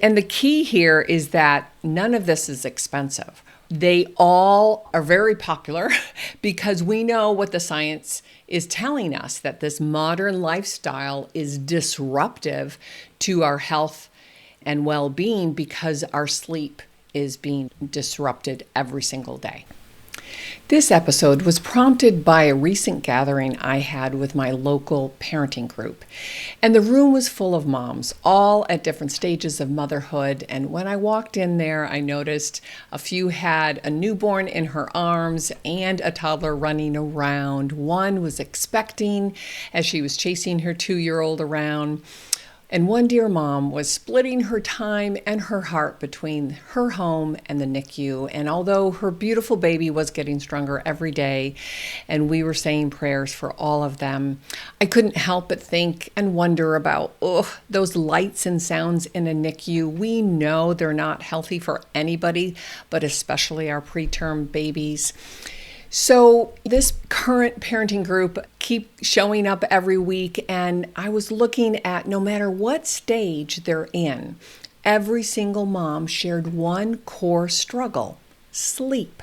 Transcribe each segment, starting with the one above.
And the key here is that none of this is expensive. They all are very popular because we know what the science is telling us, that this modern lifestyle is disruptive to our health and well-being because our sleep is being disrupted every single day. This episode was prompted by a recent gathering I had with my local parenting group. And the room was full of moms, all at different stages of motherhood. And when I walked in there, I noticed a few had a newborn in her arms and a toddler running around. One was expecting as she was chasing her 2-year-old around. And one dear mom was splitting her time and her heart between her home and the NICU. And although her beautiful baby was getting stronger every day, and we were saying prayers for all of them, I couldn't help but think and wonder about those lights and sounds in a NICU. We know they're not healthy for anybody, but especially our preterm babies. So this current parenting group keep showing up every week, and I was looking at no matter what stage they're in, every single mom shared one core struggle: sleep.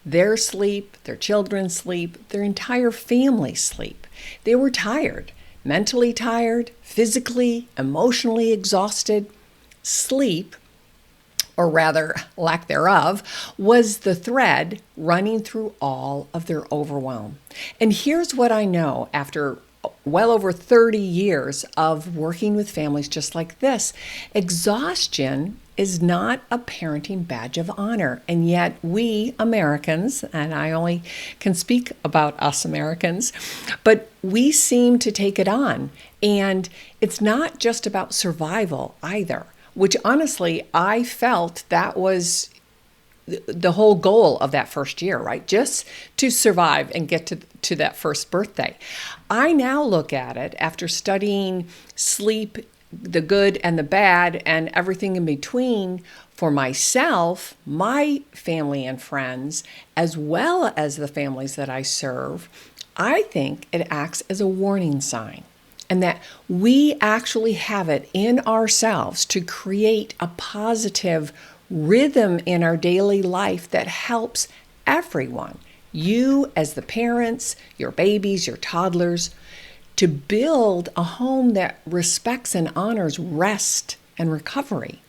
Their sleep, their children's sleep, their entire family's sleep. They were tired, mentally tired, physically, emotionally exhausted. Sleep, or rather lack thereof, was the thread running through all of their overwhelm. And here's what I know after well over 30 years of working with families just like this: exhaustion is not a parenting badge of honor. And yet we Americans, and I only can speak about us Americans, but we seem to take it on. And it's not just about survival either, which honestly, I felt that was the whole goal of that first year, right? Just to survive and get to that first birthday. I now look at it after studying sleep, the good and the bad, and everything in between for myself, my family and friends, as well as the families that I serve. I think it acts as a warning sign, and that we actually have it in ourselves to create a positive rhythm in our daily life that helps everyone, you as the parents, your babies, your toddlers, to build a home that respects and honors rest and recovery.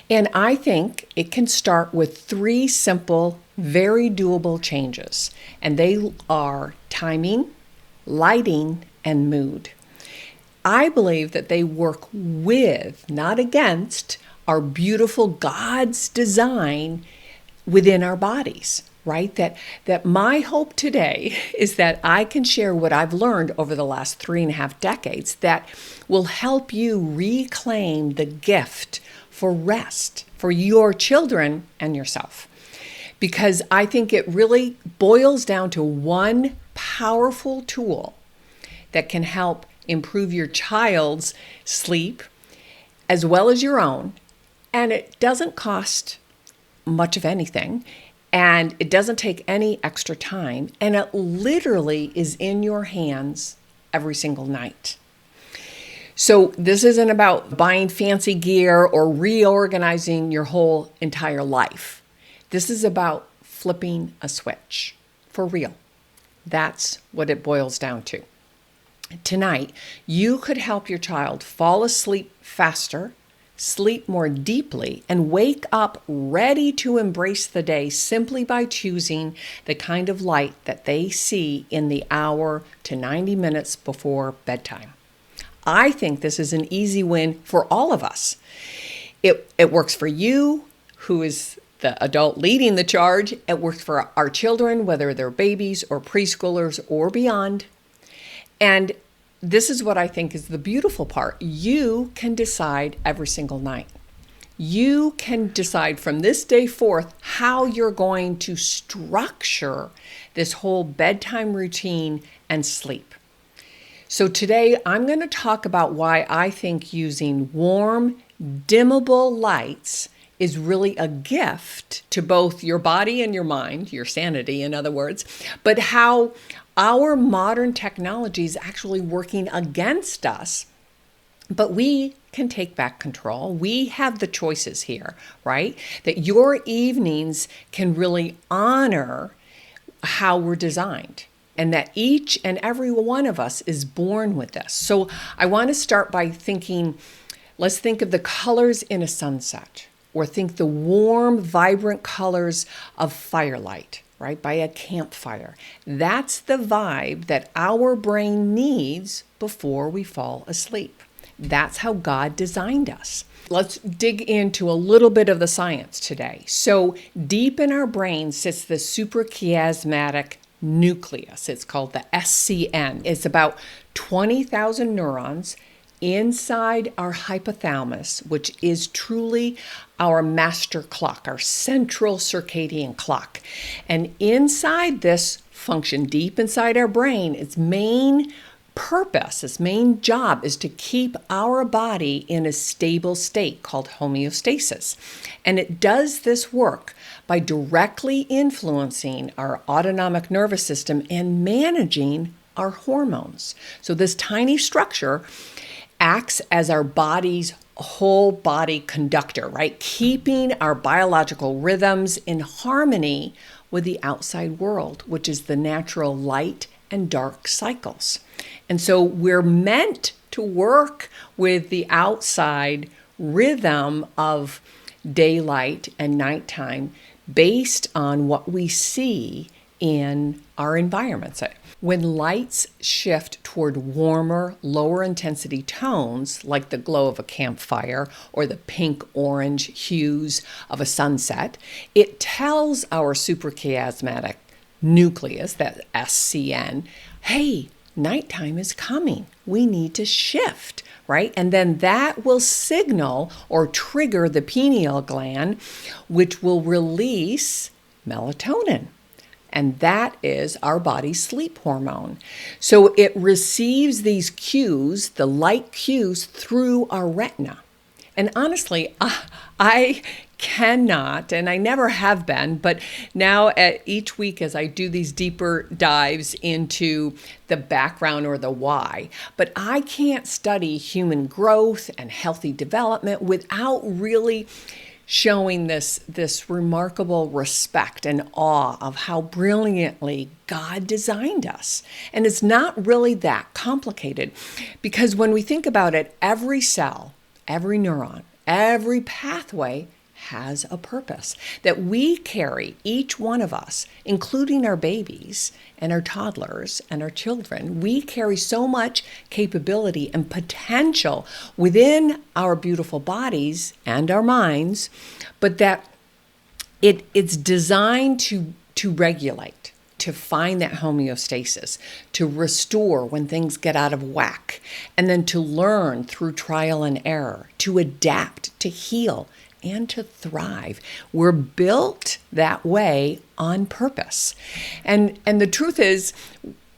And I think it can start with 3 simple, very doable changes, and they are timing, lighting, and mood. I believe that they work with, not against, our beautiful God's design within our bodies, right? That my hope today is that I can share what I've learned over the last 3.5 decades that will help you reclaim the gift for rest for your children and yourself. Because I think it really boils down to one powerful tool that can help improve your child's sleep as well as your own. And it doesn't cost much of anything, and it doesn't take any extra time, and it literally is in your hands every single night. So this isn't about buying fancy gear or reorganizing your whole entire life. This is about flipping a switch for real. That's what it boils down to. Tonight, you could help your child fall asleep faster, sleep more deeply, and wake up ready to embrace the day simply by choosing the kind of light that they see in the hour to 90 minutes before bedtime. I think this is an easy win for all of us. It works for you, who is the adult leading the charge. It works for our children, whether they're babies or preschoolers or beyond. And this is what I think is the beautiful part. You can decide every single night. You can decide from this day forth how you're going to structure this whole bedtime routine and sleep. So today I'm going to talk about why I think using warm, dimmable lights is really a gift to both your body and your mind, your sanity, in other words, but how our modern technology is actually working against us, but we can take back control. We have the choices here, right? That your evenings can really honor how we're designed, and that each and every one of us is born with this. So I want to start by let's think of the colors in a sunset, or think the warm, vibrant colors of firelight, right, by a campfire. That's the vibe that our brain needs before we fall asleep. That's how God designed us. Let's dig into a little bit of the science today. So deep in our brain sits the suprachiasmatic nucleus. It's called the SCN. It's about 20,000 neurons inside our hypothalamus, which is truly our master clock, our central circadian clock. And inside this function, deep inside our brain, its main purpose, its main job is to keep our body in a stable state called homeostasis. And it does this work by directly influencing our autonomic nervous system and managing our hormones. So this tiny structure acts as our body's whole body conductor, right? Keeping our biological rhythms in harmony with the outside world, which is the natural light and dark cycles. And so we're meant to work with the outside rhythm of daylight and nighttime based on what we see in our environments. When lights shift toward warmer, lower intensity tones, like the glow of a campfire or the pink-orange hues of a sunset, it tells our suprachiasmatic nucleus, that SCN, hey, nighttime is coming. We need to shift, right? And then that will signal or trigger the pineal gland, which will release melatonin. And that is our body's sleep hormone. So it receives these cues, the light cues, through our retina. And honestly, I cannot, and I never have been, but now each week as I do these deeper dives into the background or the why, but I can't study human growth and healthy development without really showing this remarkable respect and awe of how brilliantly God designed us. And it's not really that complicated, because when we think about it, every cell, every neuron, every pathway has a purpose that we carry, each one of us, including our babies and our toddlers and our children. We carry so much capability and potential within our beautiful bodies and our minds, but that it's designed to regulate, to find that homeostasis, to restore when things get out of whack, and then to learn through trial and error, to adapt, to heal, and to thrive. We're built that way on purpose. And the truth is,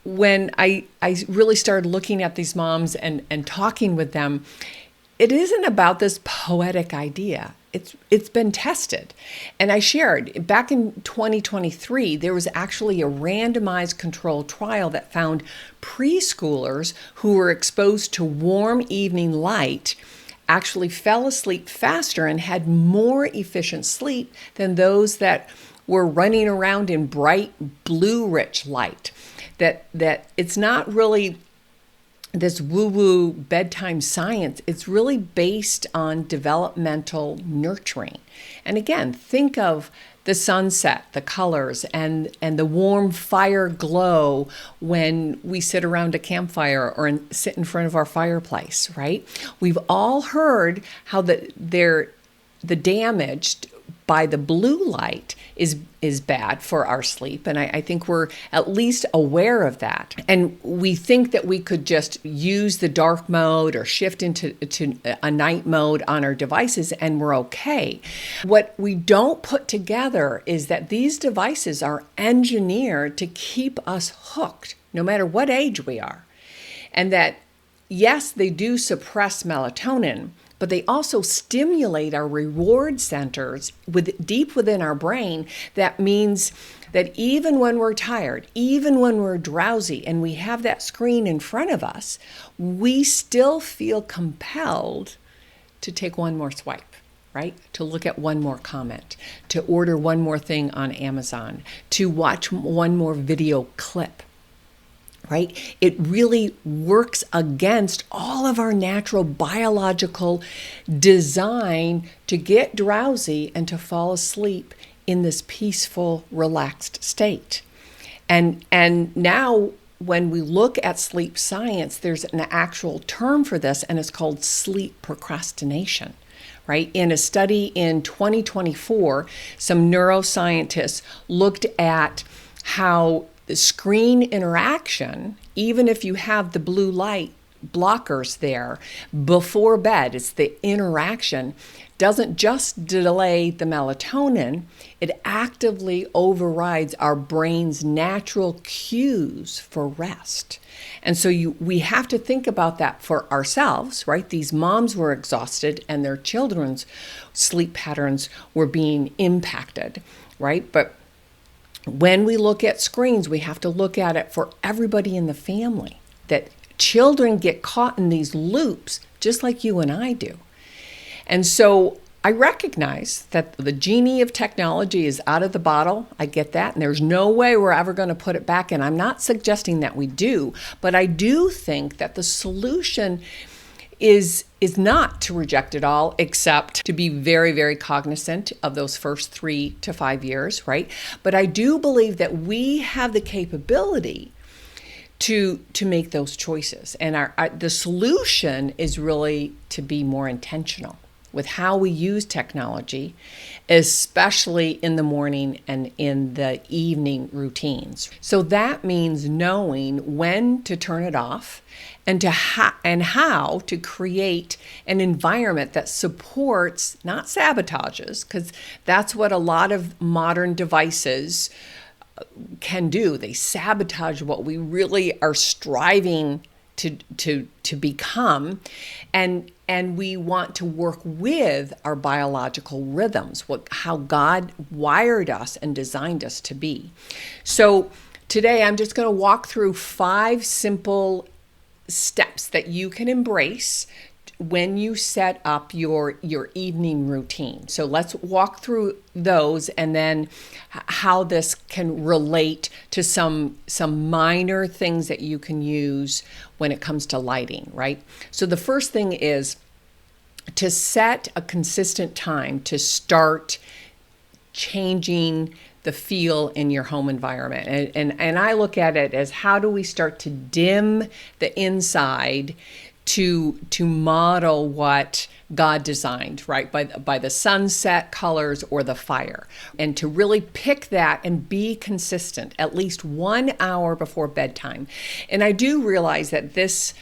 when I really started looking at these moms and talking with them, it isn't about this poetic idea. It's been tested. And I shared back in 2023, there was actually a randomized controlled trial that found preschoolers who were exposed to warm evening light actually fell asleep faster and had more efficient sleep than those that were running around in bright blue rich light. That it's not really this woo-woo bedtime science. It's really based on developmental nurturing. And again, think of the sunset, the colors, and the warm fire glow when we sit around a campfire or sit in front of our fireplace, right? We've all heard how the damage by the blue light is bad for our sleep. And I think we're at least aware of that. And we think that we could just use the dark mode or shift into a night mode on our devices and we're okay. What we don't put together is that these devices are engineered to keep us hooked, no matter what age we are. And that, yes, they do suppress melatonin, but they also stimulate our reward centers deep within our brain. That means that even when we're tired, even when we're drowsy and we have that screen in front of us, we still feel compelled to take one more swipe, right? To look at one more comment, to order one more thing on Amazon, to watch one more video clip, right? It really works against all of our natural biological design to get drowsy and to fall asleep in this peaceful, relaxed state. And now when we look at sleep science, there's an actual term for this, and it's called sleep procrastination, right? In a study in 2024, some neuroscientists looked at how the screen interaction, even if you have the blue light blockers there before bed, it's the interaction, doesn't just delay the melatonin, it actively overrides our brain's natural cues for rest. And so we have to think about that for ourselves, right? These moms were exhausted and their children's sleep patterns were being impacted, right? But when we look at screens, we have to look at it for everybody in the family, that children get caught in these loops just like you and I do. And so I recognize that the genie of technology is out of the bottle. I get that. And there's no way we're ever going to put it back in. I'm not suggesting that we do, but I do think that the solution is not to reject it all, except to be very, very cognizant of those first 3 to 5 years, right? But I do believe that we have the capability to make those choices. And the solution is really to be more intentional with how we use technology, especially in the morning and in the evening routines. So that means knowing when to turn it off and how to create an environment that supports, not sabotages, because that's what a lot of modern devices can do. They sabotage what we really are striving to become, and we want to work with our biological rhythms, how God wired us and designed us to be. So today I'm just going to walk through 5 simple steps that you can embrace when you set up your evening routine. So let's walk through those, and then how this can relate to some minor things that you can use when it comes to lighting, right? So the first thing is to set a consistent time to start changing the feel in your home environment. And I look at it as, how do we start to dim the inside to model what God designed, right? By the sunset colors or the fire. And to really pick that and be consistent at least 1 hour before bedtime. And I do realize that this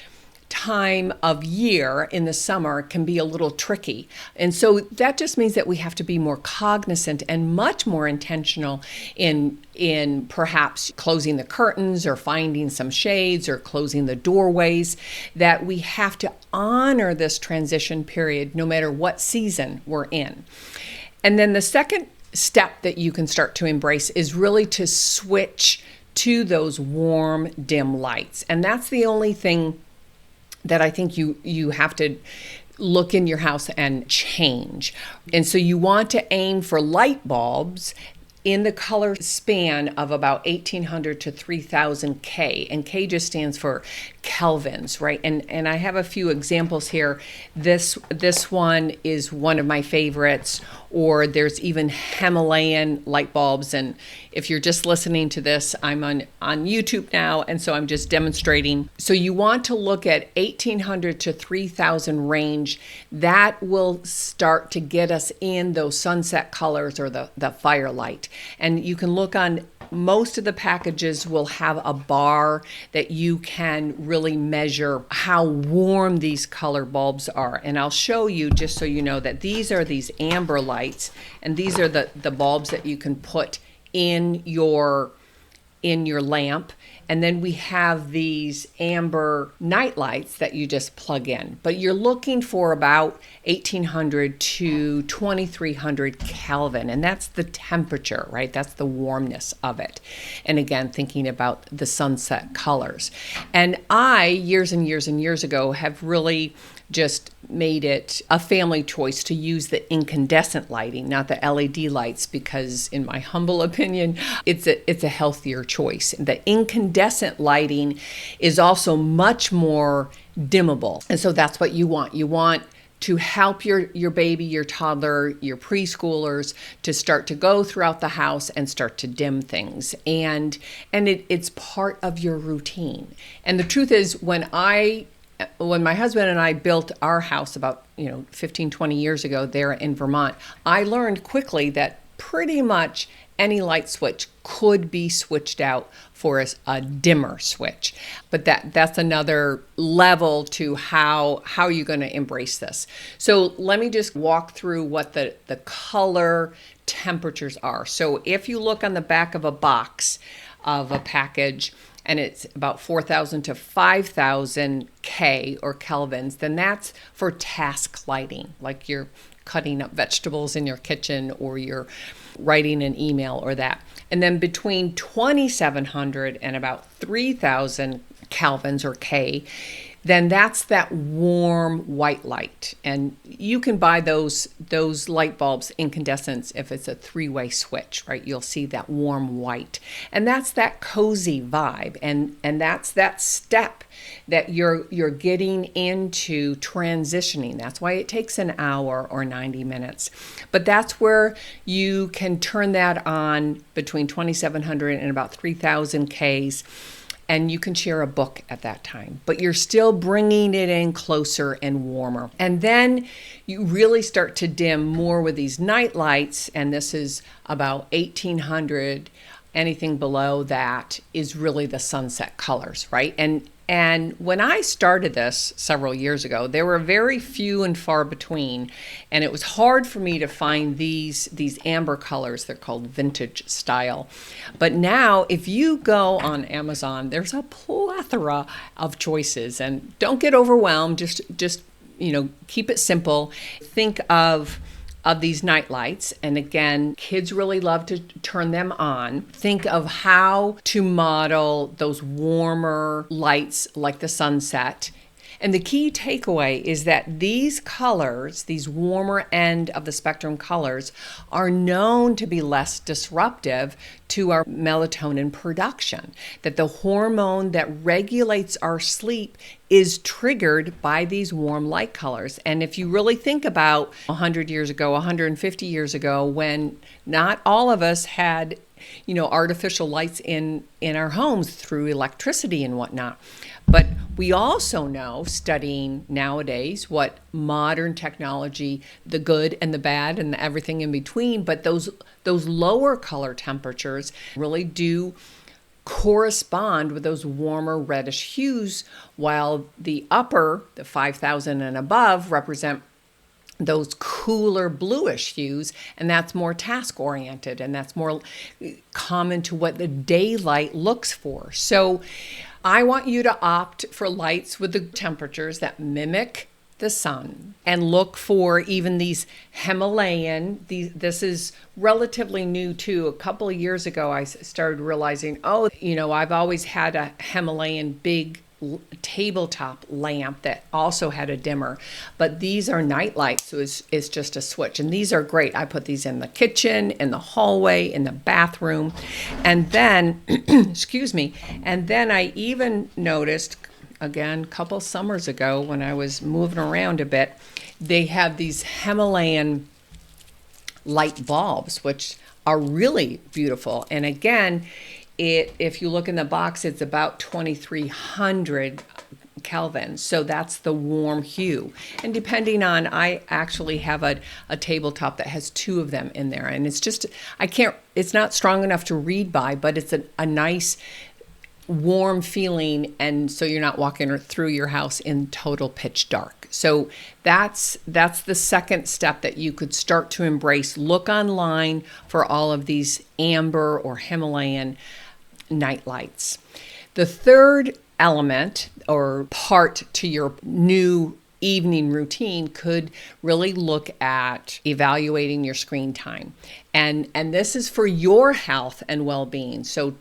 time of year in the summer can be a little tricky. And so that just means that we have to be more cognizant and much more intentional in perhaps closing the curtains or finding some shades or closing the doorways, that we have to honor this transition period no matter what season we're in. And then the second step that you can start to embrace is really to switch to those warm, dim lights. And that's the only thing that I think you have to look in your house and change. And so you want to aim for light bulbs in the color span of about 1800 to 3000 K, and K just stands for kelvins, right? And I have a few examples here. This one is one of my favorites, or there's even Himalayan light bulbs. And if you're just listening to this, I'm on YouTube now, and so I'm just demonstrating. So you want to look at 1800 to 3000 range. That will start to get us in those sunset colors or the firelight. And you can look on, most of the packages will have a bar that you can really measure how warm these color bulbs are. And I'll show you, just so you know, that these are these amber lights, and these are the bulbs that you can put in your lamp. And then we have these amber night lights that you just plug in. But you're looking for about 1800 to 2300 Kelvin. And that's the temperature, right? That's the warmness of it. And again, thinking about the sunset colors. And I, years and years and years ago, have really just made it a family choice to use the incandescent lighting, not the LED lights, because in my humble opinion, it's a healthier choice. The incandescent lighting is also much more dimmable. And so that's what you want. You want to help your baby, your toddler, your preschoolers to start to go throughout the house and start to dim things. And it's part of your routine. And the truth is, when my husband and I built our house about 15, 20 years ago there in Vermont, I learned quickly that pretty much any light switch could be switched out for a dimmer switch. But that's another level to how you're going to embrace this. So let me just walk through what the color temperatures are. So if you look on the back of a box of a package, and it's about 4,000 to 5,000 K or kelvins, then that's for task lighting, like you're cutting up vegetables in your kitchen or you're writing an email or that. And then between 2,700 and about 3,000 kelvins or K, then that's that warm white light. And you can buy those light bulbs, incandescents, if it's a three-way switch, right? You'll see that warm white. And that's that cozy vibe. And that's that step that you're getting into transitioning. That's why it takes an hour or 90 minutes. But that's where you can turn that on between 2,700 and about 3,000 Ks. And you can share a book at that time, but you're still bringing it in closer and warmer. And then you really start to dim more with these night lights, and this is about 1,800. Anything below that is really the sunset colors, right? And when I started this several years ago, there were very few and far between, and it was hard for me to find these amber colors. They're called vintage style. But now, if you go on Amazon, there's a plethora of choices, and don't get overwhelmed. Just keep it simple. Think of these night lights. And again, kids really love to turn them on. Think of how to model those warmer lights like the sunset. And the key takeaway is that these colors, these warmer end of the spectrum colors, are known to be less disruptive to our melatonin production. That the hormone that regulates our sleep is triggered by these warm light colors. And if you really think about 100 years ago, 150 years ago, when not all of us had artificial lights in our homes through electricity and whatnot. But we also know, studying nowadays, what modern technology, the good and the bad and everything in between, but those lower color temperatures really do correspond with those warmer reddish hues, while the upper, the 5,000 and above, represent those cooler bluish hues, and that's more task oriented, and that's more common to what the daylight looks for. So I want you to opt for lights with the temperatures that mimic the sun, and look for even these Himalayan. This is relatively new too. A couple of years ago, I started realizing, I've always had a Himalayan big tabletop lamp that also had a dimmer, but these are night lights, so it's just a switch, and these are great. I put these in the kitchen, in the hallway, in the bathroom, and then excuse me, and then I even noticed, again, a couple summers ago when I was moving around a bit, they have these Himalayan light bulbs, which are really beautiful. And again, if you look in the box, it's about 2,300 Kelvin. So that's the warm hue. And depending on, I actually have a tabletop that has two of them in there. And it's just, it's not strong enough to read by, but it's a nice warm feeling. And so you're not walking through your house in total pitch dark. So that's the second step that you could start to embrace. Look online for all of these amber or Himalayan night lights. The third element or part to your new evening routine could really look at evaluating your screen time. And this is for your health and well-being. So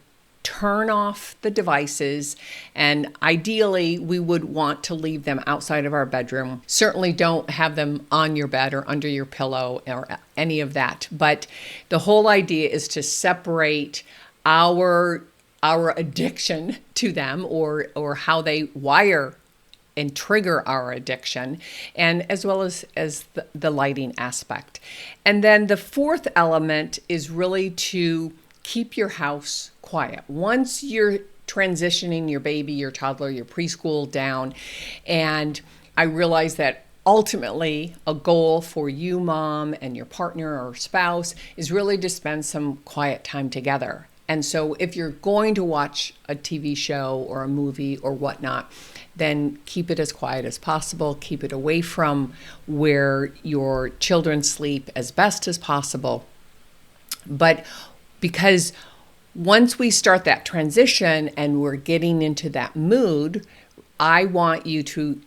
turn off the devices, and ideally we would want to leave them outside of our bedroom. Certainly don't have them on your bed or under your pillow or any of that. But the whole idea is to separate our addiction to them, or how they wire and trigger our addiction, and as well as the lighting aspect. And then the fourth element is really to keep your house quiet. Once you're transitioning your baby, your toddler, your preschool down, and I realize that ultimately a goal for you, mom, and your partner or spouse is really to spend some quiet time together. And so if you're going to watch a TV show or a movie or whatnot, then keep it as quiet as possible. Keep it away from where your children sleep as best as possible. But because once we start that transition and we're getting into that mood, I want you to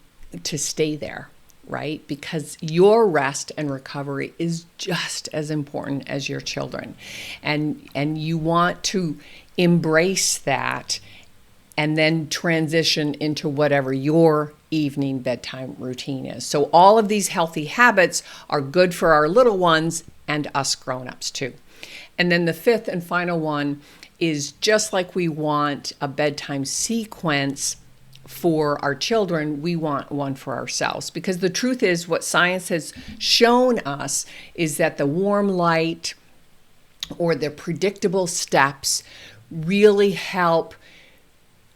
stay there, right? Because your rest and recovery is just as important as your children. And you want to embrace that and then transition into whatever your evening bedtime routine is. So all of these healthy habits are good for our little ones and us grown-ups too. And then the fifth and final one is, just like we want a bedtime sequence for our children, we want one for ourselves. Because the truth is, what science has shown us is that the warm light or the predictable steps really help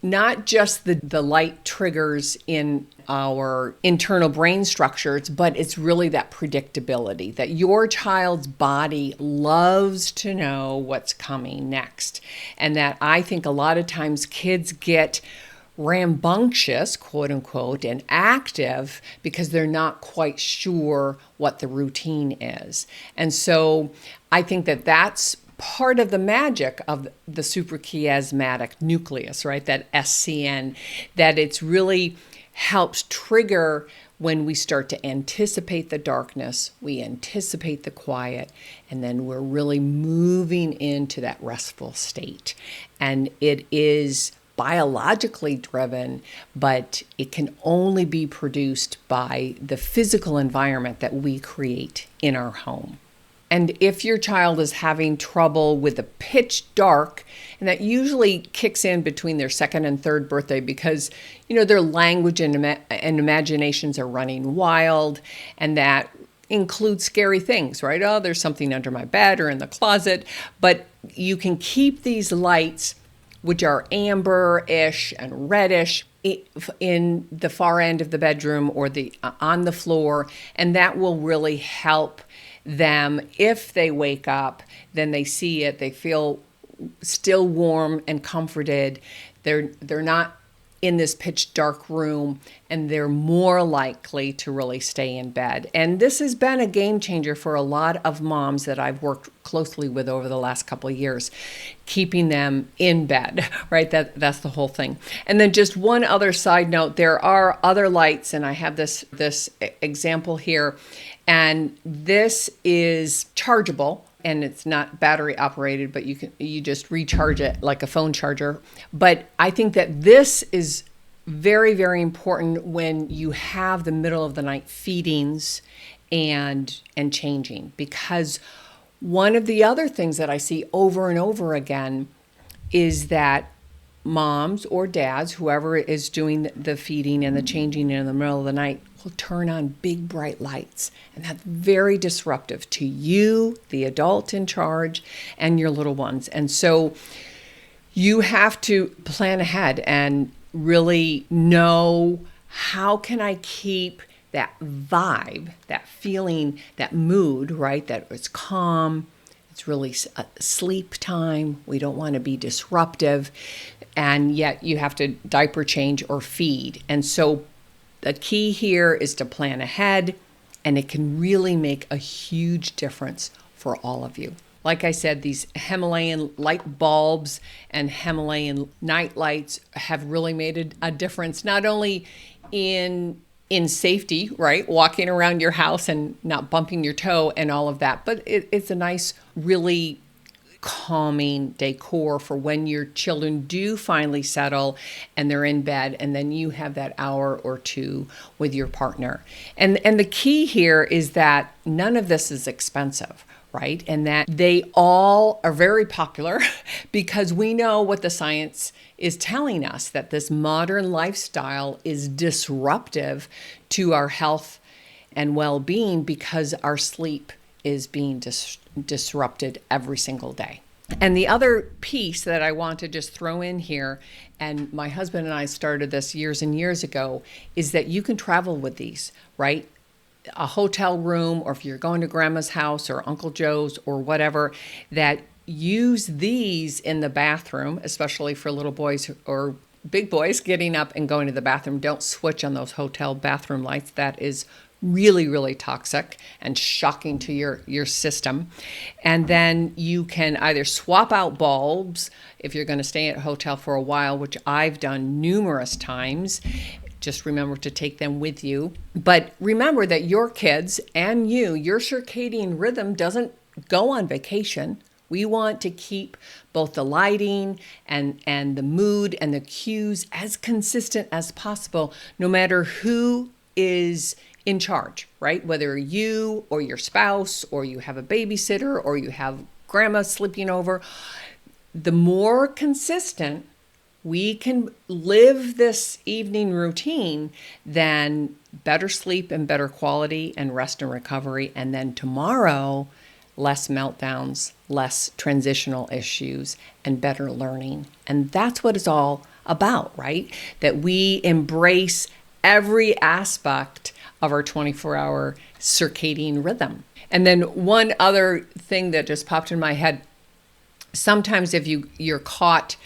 not just the light triggers in our internal brain structures, but it's really that predictability that your child's body loves to know what's coming next. And that I think a lot of times kids get rambunctious, quote unquote, and active because they're not quite sure what the routine is. And so I think that that's part of the magic of the suprachiasmatic nucleus, right? That SCN, that it's really helps trigger when we start to anticipate the darkness, we anticipate the quiet, and then we're really moving into that restful state. And it is biologically driven, but it can only be produced by the physical environment that we create in our home. And if your child is having trouble with the pitch dark, and that usually kicks in between their second and third birthday because, their language and imaginations are running wild, and that includes scary things, right? Oh, there's something under my bed or in the closet. But you can keep these lights, which are amber-ish and reddish, in the far end of the bedroom or on the floor, and that will really help them. If they wake up, then they see it, they feel still warm and comforted. They're not in this pitch dark room, and they're more likely to really stay in bed. And this has been a game changer for a lot of moms that I've worked closely with over the last couple of years, keeping them in bed, right? That's the whole thing. And then just one other side note, there are other lights, and I have this example here, and this is chargeable. And it's not battery operated, but you just recharge it like a phone charger. But I think that this is very, very important when you have the middle of the night feedings and changing. Because one of the other things that I see over and over again is that moms or dads, whoever is doing the feeding and the changing in the middle of the night, will turn on big bright lights. And that's very disruptive to you, the adult in charge, and your little ones. And so you have to plan ahead and really know, how can I keep that vibe, that feeling, that mood, right? That it's calm. It's really sleep time. We don't want to be disruptive. And yet you have to diaper change or feed. And so the key here is to plan ahead, and it can really make a huge difference for all of you. Like I said, these Himalayan light bulbs and Himalayan night lights have really made a difference, not only in safety, right? Walking around your house and not bumping your toe and all of that, but it's a nice, really calming decor for when your children do finally settle and they're in bed, and then you have that hour or two with your partner. And the key here is that none of this is expensive, right? And that they all are very popular because we know what the science is telling us, that this modern lifestyle is disruptive to our health and well-being because our sleep is being disrupted every single day. And the other piece that I want to just throw in here, and my husband and I started this years and years ago, is that you can travel with these, right? A hotel room, or if you're going to grandma's house or Uncle Joe's or whatever, that use these in the bathroom, especially for little boys or big boys getting up and going to the bathroom. Don't switch on those hotel bathroom lights. That is really, really toxic and shocking to your system. And then you can either swap out bulbs if you're going to stay at a hotel for a while, which I've done numerous times. Just remember to take them with you. But remember that your kids and your circadian rhythm doesn't go on vacation. We want to keep both the lighting and the mood and the cues as consistent as possible, no matter who is in charge, right? Whether you or your spouse, or you have a babysitter, or you have grandma sleeping over, the more consistent we can live this evening routine, then better sleep and better quality and rest and recovery. And then tomorrow, less meltdowns, less transitional issues, and better learning. And that's what it's all about, right? That we embrace every aspect of our 24-hour circadian rhythm. And then one other thing that just popped in my head, sometimes if you're caught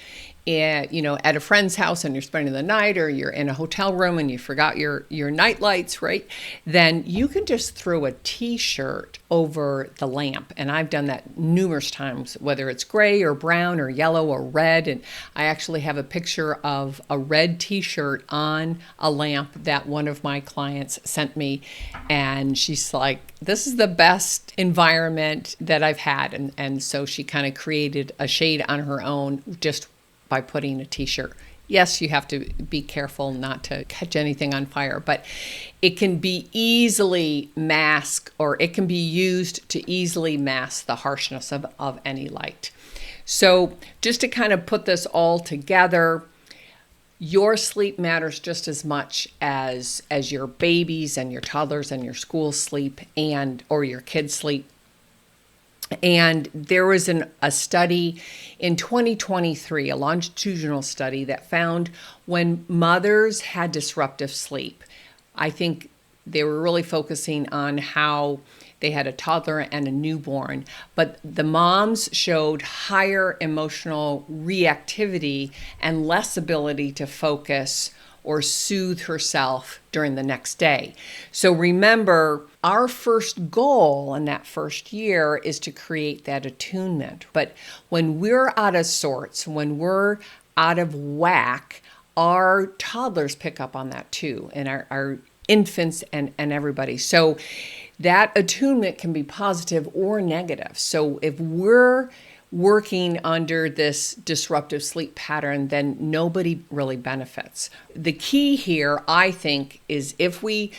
at a friend's house and you're spending the night, or you're in a hotel room and you forgot your night lights, right? Then you can just throw a t-shirt over the lamp. And I've done that numerous times, whether it's gray or brown or yellow or red. And I actually have a picture of a red t-shirt on a lamp that one of my clients sent me. And she's like, this is the best environment that I've had. And so she kind of created a shade on her own just by putting a t-shirt. Yes, you have to be careful not to catch anything on fire, but it can be easily masked, or it can be used to easily mask the harshness of any light. So just to kind of put this all together, your sleep matters just as much as your babies and your toddlers and your school sleep or your kids' sleep. And there was a study in 2023, a longitudinal study that found when mothers had disruptive sleep, I think they were really focusing on how they had a toddler and a newborn, but the moms showed higher emotional reactivity and less ability to focus or soothe herself during the next day. So remember, our first goal in that first year is to create that attunement. But when we're out of sorts, when we're out of whack, our toddlers pick up on that too, and our infants and everybody. So that attunement can be positive or negative. So if we're working under this disruptive sleep pattern, then nobody really benefits. The key here, I think, is if we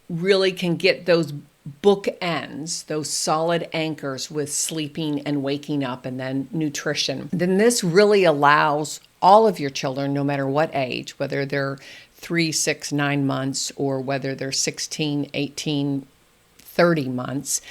really can get those bookends, those solid anchors with sleeping and waking up and then nutrition, then this really allows all of your children, no matter what age, whether they're 3, 6, 9 months, or whether they're 16, 18, 30 months,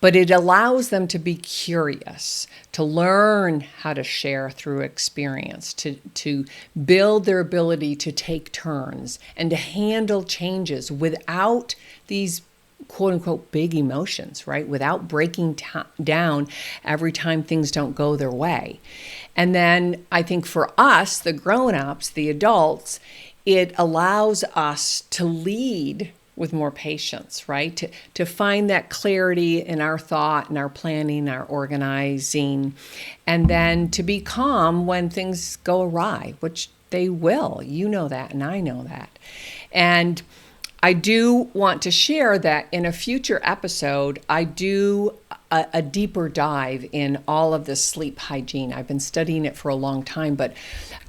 but it allows them to be curious, to learn how to share through experience, to build their ability to take turns and to handle changes without these quote unquote big emotions, right? Without breaking down every time things don't go their way. And then I think for us, the grown-ups, the adults, it allows us to lead with more patience, right? To find that clarity in our thought and our planning, our organizing, and then to be calm when things go awry, which they will. You know that, and I know that. And I do want to share that in a future episode, I do a deeper dive in all of this sleep hygiene. I've been studying it for a long time, but,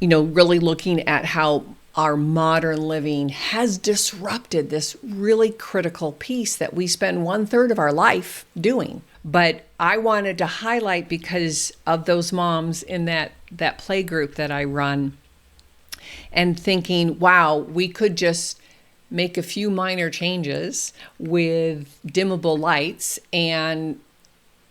really looking at how our modern living has disrupted this really critical piece that we spend 1/3 of our life doing. But I wanted to highlight, because of those moms in that play group that I run, and thinking, wow, we could just make a few minor changes with dimmable lights and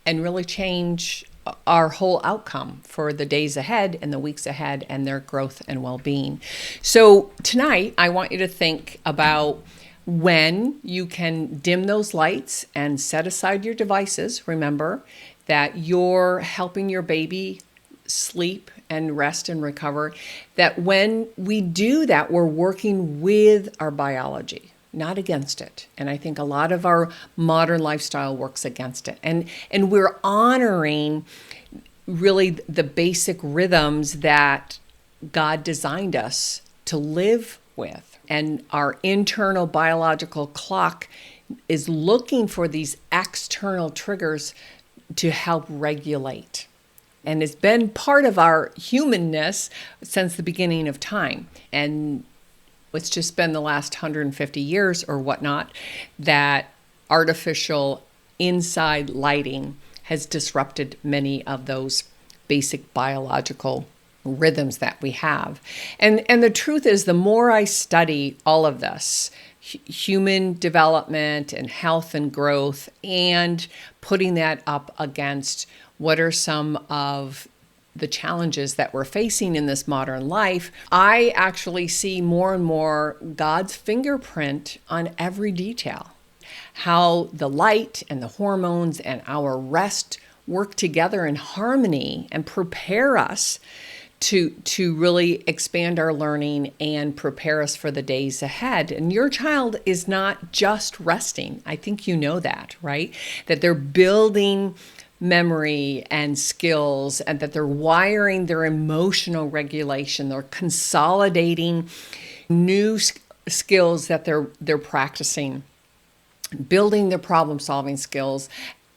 really change our whole outcome for the days ahead and the weeks ahead and their growth and well-being. So tonight, I want you to think about when you can dim those lights and set aside your devices. Remember that you're helping your baby sleep and rest and recover. That when we do that, we're working with our biology, not against it. And I think a lot of our modern lifestyle works against it. And we're honoring really the basic rhythms that God designed us to live with. And our internal biological clock is looking for these external triggers to help regulate. And it's been part of our humanness since the beginning of time. And it's just been the last 150 years or whatnot that artificial inside lighting has disrupted many of those basic biological rhythms that we have. And the truth is, the more I study all of this, human development and health and growth, and putting that up against what are some of the challenges that we're facing in this modern life, I actually see more and more God's fingerprint on every detail. How the light and the hormones and our rest work together in harmony and prepare us to really expand our learning and prepare us for the days ahead. And your child is not just resting. I think you know that, right? That they're building memory and skills, and that they're wiring their emotional regulation. They're consolidating new skills that they're practicing, building their problem-solving skills,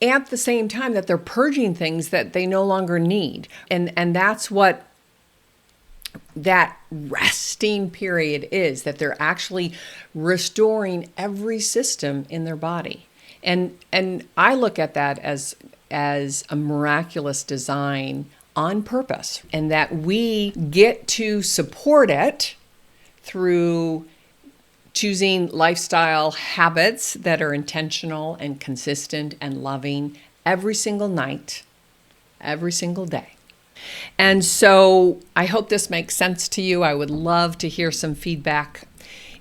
at the same time that they're purging things that they no longer need. And that's what that resting period is, that they're actually restoring every system in their body. And I look at that as a miraculous design on purpose, and that we get to support it through choosing lifestyle habits that are intentional and consistent and loving every single night, every single day. And so I hope this makes sense to you. I would love to hear some feedback.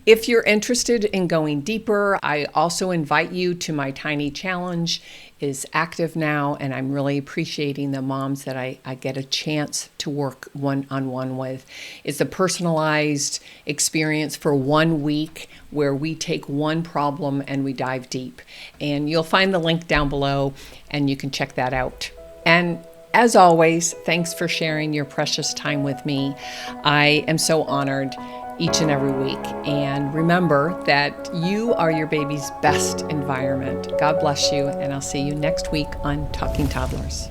If you're interested in going deeper, I also invite you to my Tiny Challenge. Is active now, and I'm really appreciating the moms that I get a chance to work one-on-one with. It's a personalized experience for 1 week where we take one problem and we dive deep. And you'll find the link down below, and you can check that out. And as always, thanks for sharing your precious time with me. I am so honored each and every week. And remember that you are your baby's best environment. God bless you, and I'll see you next week on Talking Toddlers.